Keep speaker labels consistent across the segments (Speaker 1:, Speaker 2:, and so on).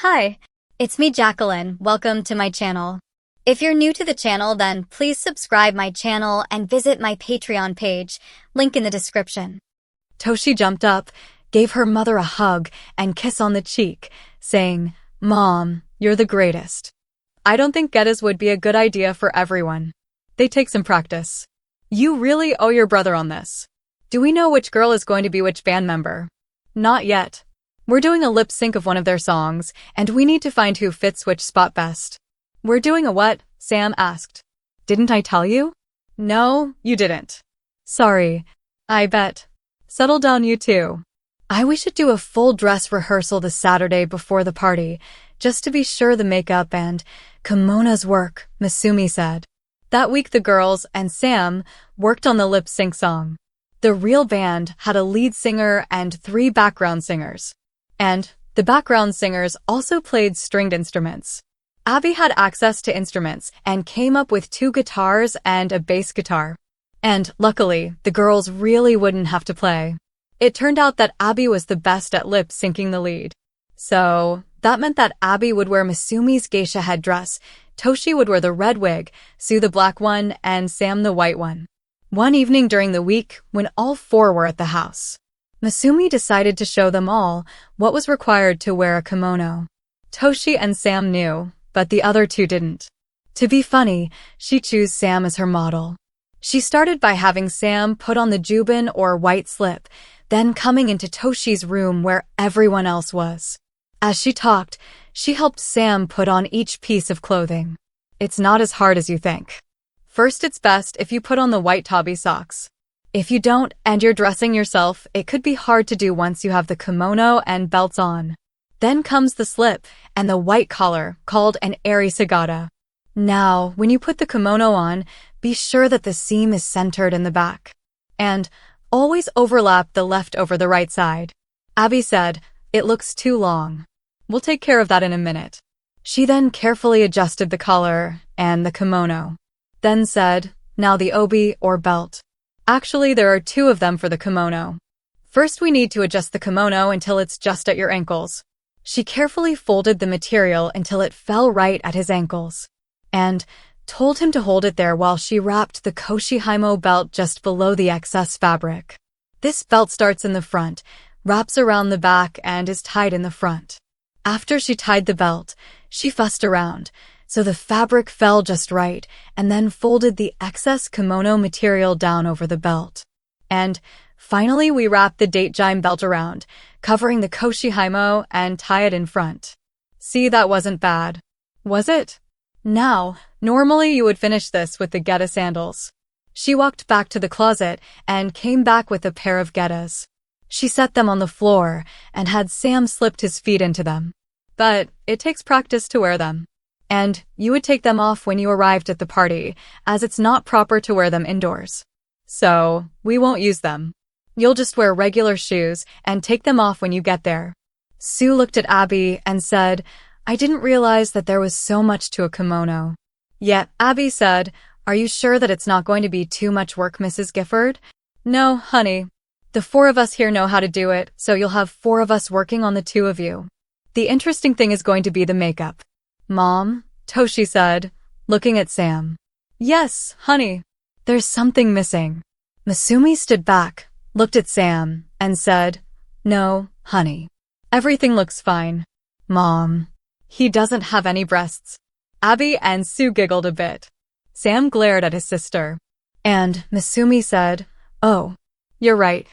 Speaker 1: Hi, it's me Jacqueline. Welcome to my channel. If you're new to the channel, then please subscribe my channel and visit my Patreon page, link in the description.
Speaker 2: Toshi jumped up, gave her mother a hug and kiss on the cheek, saying, "Mom, you're the greatest." I don't think getas would be a good idea for everyone. They take some practice. You really owe your brother on this. Do we know which girl is going to be which band member? Not yet. We're doing a lip sync of one of their songs, and we need to find who fits which spot best. We're doing a what? Sam asked. Didn't I tell you? No, you didn't. Sorry. I bet. Settle down, you two. We should do a full dress rehearsal the Saturday before the party, just to be sure the makeup and kimonos work, Masumi said. That week the girls and Sam worked on the lip sync song. The real band had a lead singer and 3 background singers. And the background singers also played stringed instruments. Abby had access to instruments and came up with 2 guitars and a bass guitar. And luckily, the girls really wouldn't have to play. It turned out that Abby was the best at lip syncing the lead. So that meant that Abby would wear Masumi's geisha headdress, Toshi would wear the red wig, Sue the black one, and Sam the white one. One evening during the week, when all 4 were at the house, Masumi decided to show them all what was required to wear a kimono. Toshi and Sam knew, but the other 2 didn't. To be funny, she chose Sam as her model. She started by having Sam put on the jubin or white slip, then coming into Toshi's room where everyone else was. As she talked, she helped Sam put on each piece of clothing. It's not as hard as you think. First, it's best if you put on the white tabi socks. If you don't and you're dressing yourself, it could be hard to do once you have the kimono and belts on. Then comes the slip and the white collar, called an eri sagata. Now, when you put the kimono on, be sure that the seam is centered in the back. And always overlap the left over the right side. Abby said, "It looks too long. We'll take care of that in a minute." She then carefully adjusted the collar and the kimono. Then said, "Now the obi or belt." Actually, there are 2 of them for the kimono. First, we need to adjust the kimono until it's just at your ankles. She carefully folded the material until it fell right at his ankles, and told him to hold it there while she wrapped the koshihimo belt just below the excess fabric. This belt starts in the front, wraps around the back, and is tied in the front. After she tied the belt, she fussed around, so the fabric fell just right, and then folded the excess kimono material down over the belt. And finally, we wrapped the date-jime belt around, covering the koshihimo and tie it in front. See, that wasn't bad, was it? Now, normally you would finish this with the geta sandals. She walked back to the closet and came back with a pair of getas. She set them on the floor and had Sam slipped his feet into them. But it takes practice to wear them. And you would take them off when you arrived at the party, as it's not proper to wear them indoors. So, we won't use them. You'll just wear regular shoes and take them off when you get there. Sue looked at Abby and said, "I didn't realize that there was so much to a kimono." Yet Abby said, "Are you sure that it's not going to be too much work, Mrs. Gifford?" "No, honey. The 4 of us here know how to do it, so you'll have 4 of us working on the 2 of you. The interesting thing is going to be the makeup." "Mom," Toshi said, looking at Sam. "Yes, honey. There's something missing." Masumi stood back, looked at Sam, and said, "No, honey. Everything looks fine." "Mom, he doesn't have any breasts." Abby and Sue giggled a bit. Sam glared at his sister. And Masumi said, "Oh, you're right.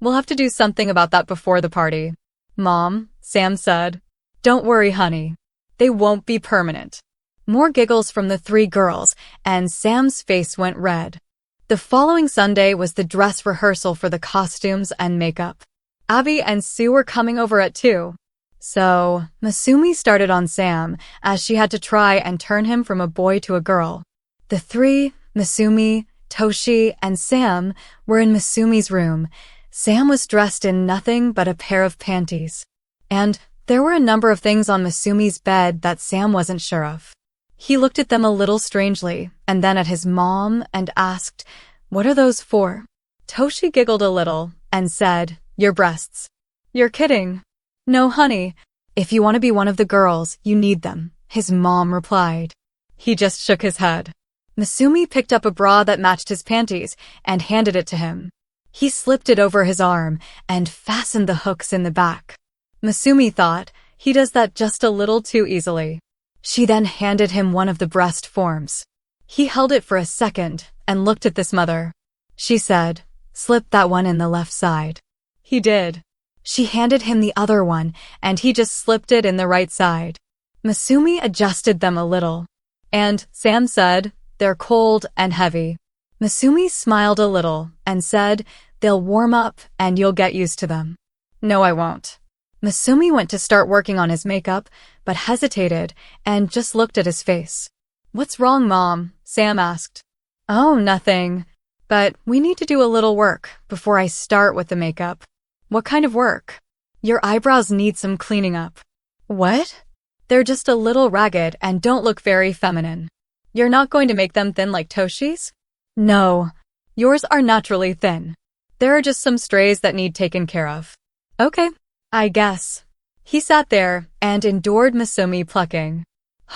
Speaker 2: We'll have to do something about that before the party." "Mom," Sam said, "don't worry, honey. They won't be permanent." More giggles from the 3 girls, and Sam's face went red. The following Sunday was the dress rehearsal for the costumes and makeup. Abby and Sue were coming over at 2. So, Masumi started on Sam, as she had to try and turn him from a boy to a girl. The 3, Masumi, Toshi, and Sam, were in Masumi's room. Sam was dressed in nothing but a pair of panties. And there were a number of things on Masumi's bed that Sam wasn't sure of. He looked at them a little strangely, and then at his mom, and asked, "What are those for?" Toshi giggled a little, and said, "Your breasts." "You're kidding." "No, honey. If you want to be one of the girls, you need them, his mom replied. He just shook his head. Masumi picked up a bra that matched his panties and handed it to him. He slipped it over his arm and fastened the hooks in the back. Masumi thought, he does that just a little too easily. She then handed him one of the breast forms. He held it for a second and looked at this mother. She said, "Slip that one in the left side." He did. She handed him the other one and he just slipped it in the right side. Masumi adjusted them a little. And Sam said, "They're cold and heavy." Masumi smiled a little and said, "They'll warm up and you'll get used to them." "No, I won't." Masumi went to start working on his makeup, but hesitated and just looked at his face. "What's wrong, Mom?" Sam asked. "Oh, nothing. But we need to do a little work before I start with the makeup." "What kind of work?" "Your eyebrows need some cleaning up." "What?" "They're just a little ragged and don't look very feminine." "You're not going to make them thin like Toshi's?" "No. Yours are naturally thin. There are just some strays that need taken care of." "Okay, I guess." He sat there and endured Masumi plucking,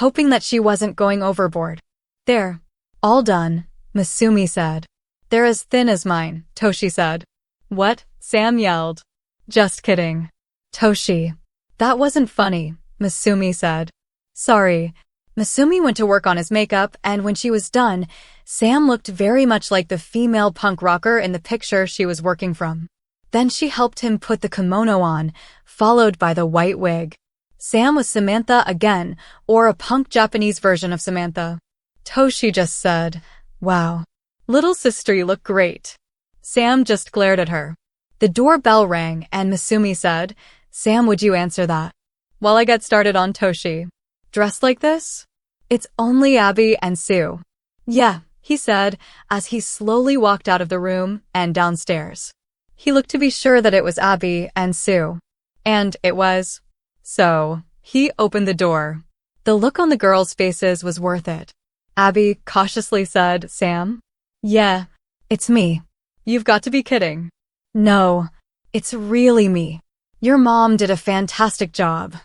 Speaker 2: hoping that she wasn't going overboard. "There. All done," Masumi said. "They're as thin as mine," Toshi said. "What?" Sam yelled. "Just kidding." "Toshi. That wasn't funny," Masumi said. "Sorry." Masumi went to work on his makeup, and when she was done, Sam looked very much like the female punk rocker in the picture she was working from. Then she helped him put the kimono on, followed by the white wig. Sam was Samantha again, or a punk Japanese version of Samantha. Toshi just said, "Wow. Little sister, you look great." Sam just glared at her. The doorbell rang and Masumi said, "Sam, would you answer that?" "While I get started on Toshi." "Dressed like this?" "It's only Abby and Sue." "Yeah," he said as he slowly walked out of the room and downstairs. He looked to be sure that it was Abby and Sue. And it was. So, he opened the door. The look on the girls' faces was worth it. Abby cautiously said, "Sam?" "Yeah, it's me." "You've got to be kidding." "No, it's really me. Your mom did a fantastic job."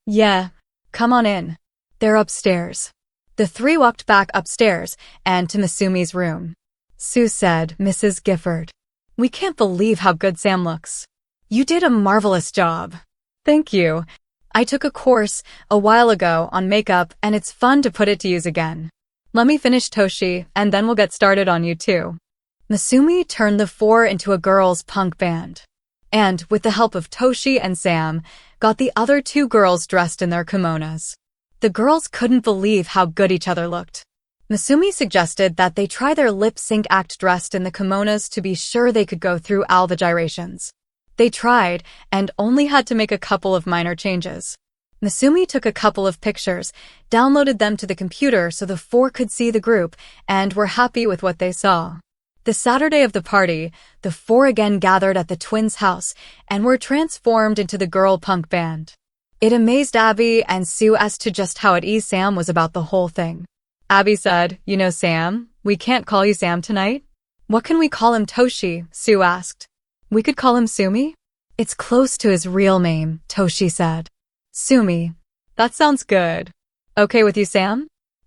Speaker 2: "Yeah, come on in." "They're upstairs." The three walked back upstairs and to Masumi's room. Sue said, "Mrs. Gifford, we can't believe how good Sam looks. You did a marvelous job." "Thank you. I took a course a while ago on makeup and it's fun to put it to use again. Let me finish Toshi and then we'll get started on you too." Masumi turned the four into a girls' punk band. And, with the help of Toshi and Sam, got the other two girls dressed in their kimonos. The girls couldn't believe how good each other looked. Masumi suggested that they try their lip-sync act dressed in the kimonos to be sure they could go through all the gyrations. They tried, and only had to make a couple of minor changes. Masumi took a couple of pictures, downloaded them to the computer so the four could see the group, and were happy with what they saw. The Saturday of the party, the four again gathered at the twins' house and were transformed into the girl punk band. It amazed Abby and Sue as to just how at ease Sam was about the whole thing. Abby said, "You know, Sam, we can't call you Sam tonight." "What can we call him, Toshi?" Sue asked. "We could call him Sumi." "It's close to his real name," Toshi said. "Sumi. That sounds good." "Okay with you, Sam?"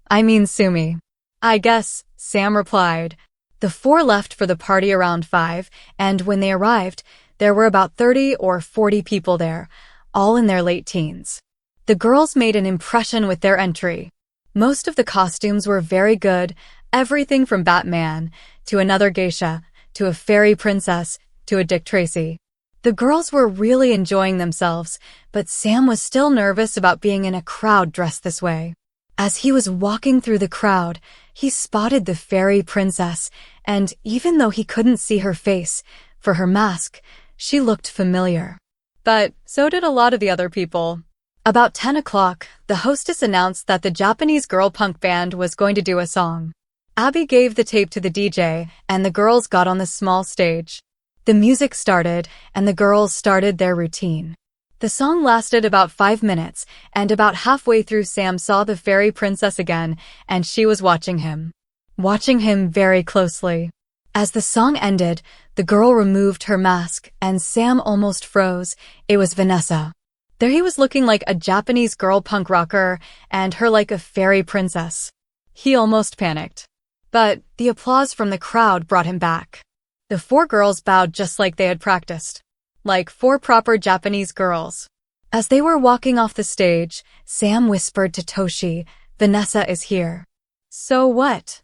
Speaker 2: "I mean Sumi." "I guess," Sam replied. The four left for the party around 5, and when they arrived, there were about 30 or 40 people there, all in their late teens. The girls made an impression with their entry. Most of the costumes were very good, everything from Batman, to another geisha, to a fairy princess, to a Dick Tracy. The girls were really enjoying themselves, but Sam was still nervous about being in a crowd dressed this way. As he was walking through the crowd, he spotted the fairy princess, and even though he couldn't see her face, for her mask, she looked familiar. But so did a lot of the other people. About 10 o'clock, the hostess announced that the Japanese girl punk band was going to do a song. Abby gave the tape to the DJ, and the girls got on the small stage. The music started, and the girls started their routine. The song lasted about 5 minutes, and about halfway through Sam saw the fairy princess again, and she was watching him very closely. As the song ended, the girl removed her mask, and Sam almost froze. It was Vanessa. There he was looking like a Japanese girl punk rocker and her like a fairy princess. He almost panicked. But the applause from the crowd brought him back. The 4 girls bowed just like they had practiced. Like 4 proper Japanese girls. As they were walking off the stage, Sam whispered to Toshi, "Vanessa is here." "So what?"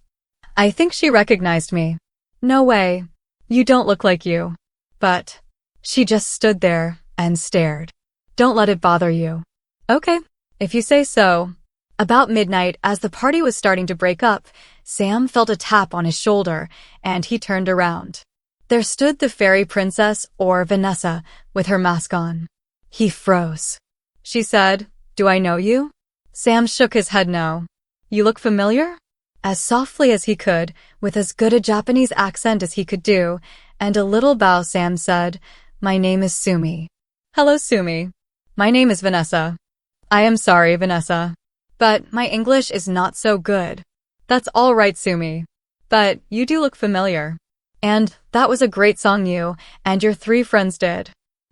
Speaker 2: "I think she recognized me." "No way. You don't look like you." But she just stood there and stared. "Don't let it bother you." "Okay, if you say so." About midnight, as the party was starting to break up, Sam felt a tap on his shoulder, and he turned around. There stood the fairy princess, or Vanessa, with her mask on. He froze. She said, "Do I know you?" Sam shook his head no. "You look familiar?" As softly as he could, with as good a Japanese accent as he could do, and a little bow, Sam said, "My name is Sumi." "Hello, Sumi. My name is Vanessa." "I am sorry, Vanessa. But my English is not so good." "That's all right, Sumi. But you do look familiar. And that was a great song you and your 3 friends did."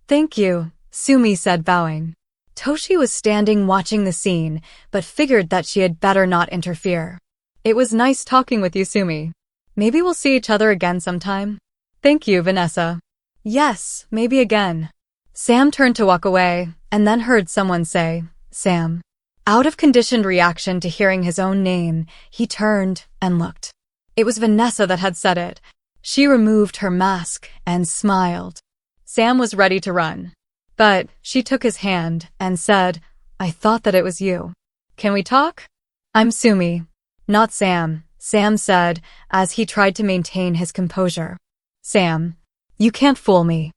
Speaker 2: "Thank you," Sumi said, bowing. Toshi was standing watching the scene, but figured that she had better not interfere. "It was nice talking with you, Sumi. Maybe we'll see each other again sometime." "Thank you, Vanessa." "Yes, maybe again." Sam turned to walk away, and then heard someone say, "Sam." Out of conditioned reaction to hearing his own name, he turned and looked. It was Vanessa that had said it. She removed her mask and smiled. Sam was ready to run. But she took his hand and said, "I thought that it was you. Can we talk?" "I'm Sumi." "Not Sam," Sam said, as he tried to maintain his composure. "Sam, you can't fool me.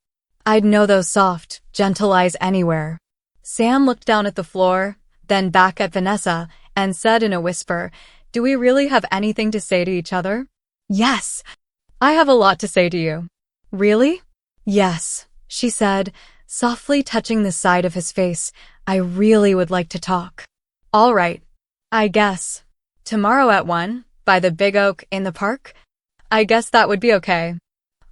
Speaker 2: I'd know those soft, gentle eyes anywhere." Sam looked down at the floor, then back at Vanessa, and said in a whisper, "Do we really have anything to say to each other?" "Yes. I have a lot to say to you." "Really?" "Yes," she said, softly touching the side of his face. "I really would like to talk." "All right. I guess. Tomorrow at 1, by the big oak in the park?" "I guess that would be okay."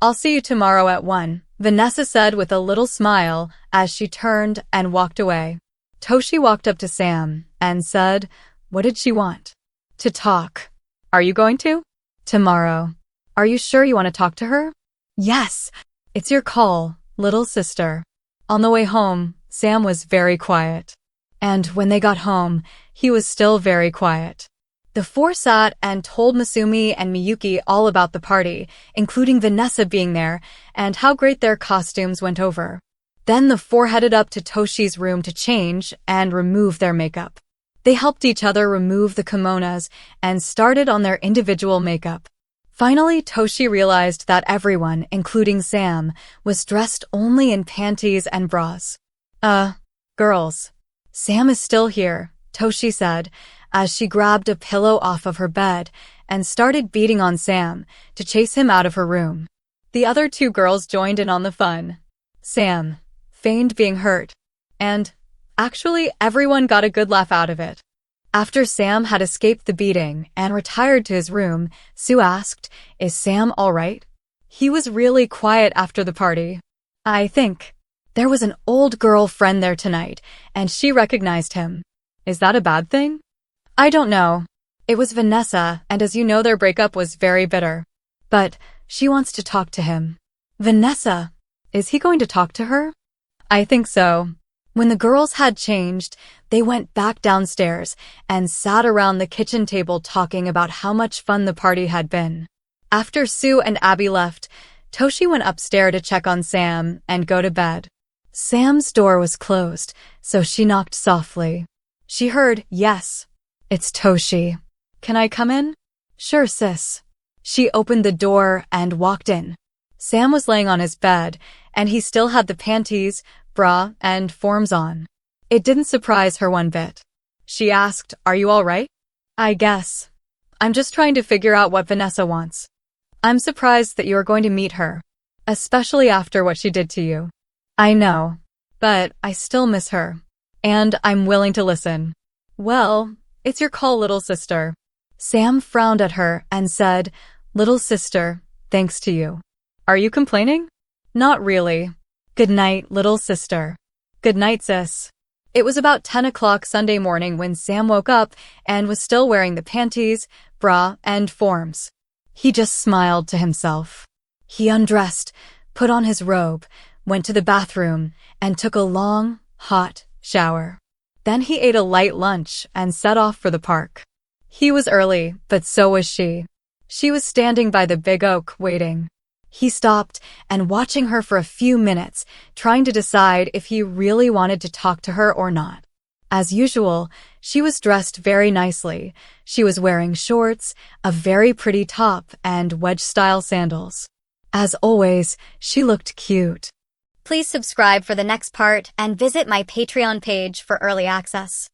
Speaker 2: "I'll see you tomorrow at 1, Vanessa said with a little smile as she turned and walked away. Toshi walked up to Sam and said, "What did she want?" "To talk." "Are you going to?" "Tomorrow." "Are you sure you want to talk to her?" "Yes. It's your call, little sister." On the way home, Sam was very quiet. And when they got home, he was still very quiet. The 4 sat and told Masumi and Miyuki all about the party, including Vanessa being there, and how great their costumes went over. Then the 4 headed up to Toshi's room to change and remove their makeup. They helped each other remove the kimonos and started on their individual makeup. Finally, Toshi realized that everyone, including Sam, was dressed only in panties and bras. Girls. Sam is still here," Toshi said, as she grabbed a pillow off of her bed and started beating on Sam to chase him out of her room. The other 2 girls joined in on the fun. Sam feigned being hurt, and actually everyone got a good laugh out of it. After Sam had escaped the beating and retired to his room, Sue asked, "Is Sam all right?" He was really quiet after the party. "I think. There was an old girl friend there tonight, and she recognized him." "Is that a bad thing?" "I don't know. It was Vanessa, and as you know, their breakup was very bitter. But she wants to talk to him." "Vanessa? Is he going to talk to her?" "I think so." When the girls had changed, they went back downstairs and sat around the kitchen table talking about how much fun the party had been. After Sue and Abby left, Toshi went upstairs to check on Sam and go to bed. Sam's door was closed, so she knocked softly. She heard, "Yes." "It's Toshi. Can I come in?" "Sure, sis." She opened the door and walked in. Sam was laying on his bed, and he still had the panties, bra, and forms on. It didn't surprise her one bit. She asked, "Are you all right?" "I guess. I'm just trying to figure out what Vanessa wants. I'm surprised that you are going to meet her, especially after what she did to you." "I know, but I still miss her, and I'm willing to listen." "Well, it's your call, little sister." Sam frowned at her and said, "Little sister, thanks to you." "Are you complaining?" "Not really. Good night, little sister." "Good night, sis." It was about 10 o'clock Sunday morning when Sam woke up and was still wearing the panties, bra, and forms. He just smiled to himself. He undressed, put on his robe, went to the bathroom, and took a long, hot shower. Then he ate a light lunch and set off for the park. He was early, but so was she. She was standing by the big oak, waiting. He stopped and watching her for a few minutes, trying to decide if he really wanted to talk to her or not. As usual, she was dressed very nicely. She was wearing shorts, a very pretty top, and wedge-style sandals. As always, she looked cute.
Speaker 1: Please subscribe for the next part and visit my Patreon page for early access.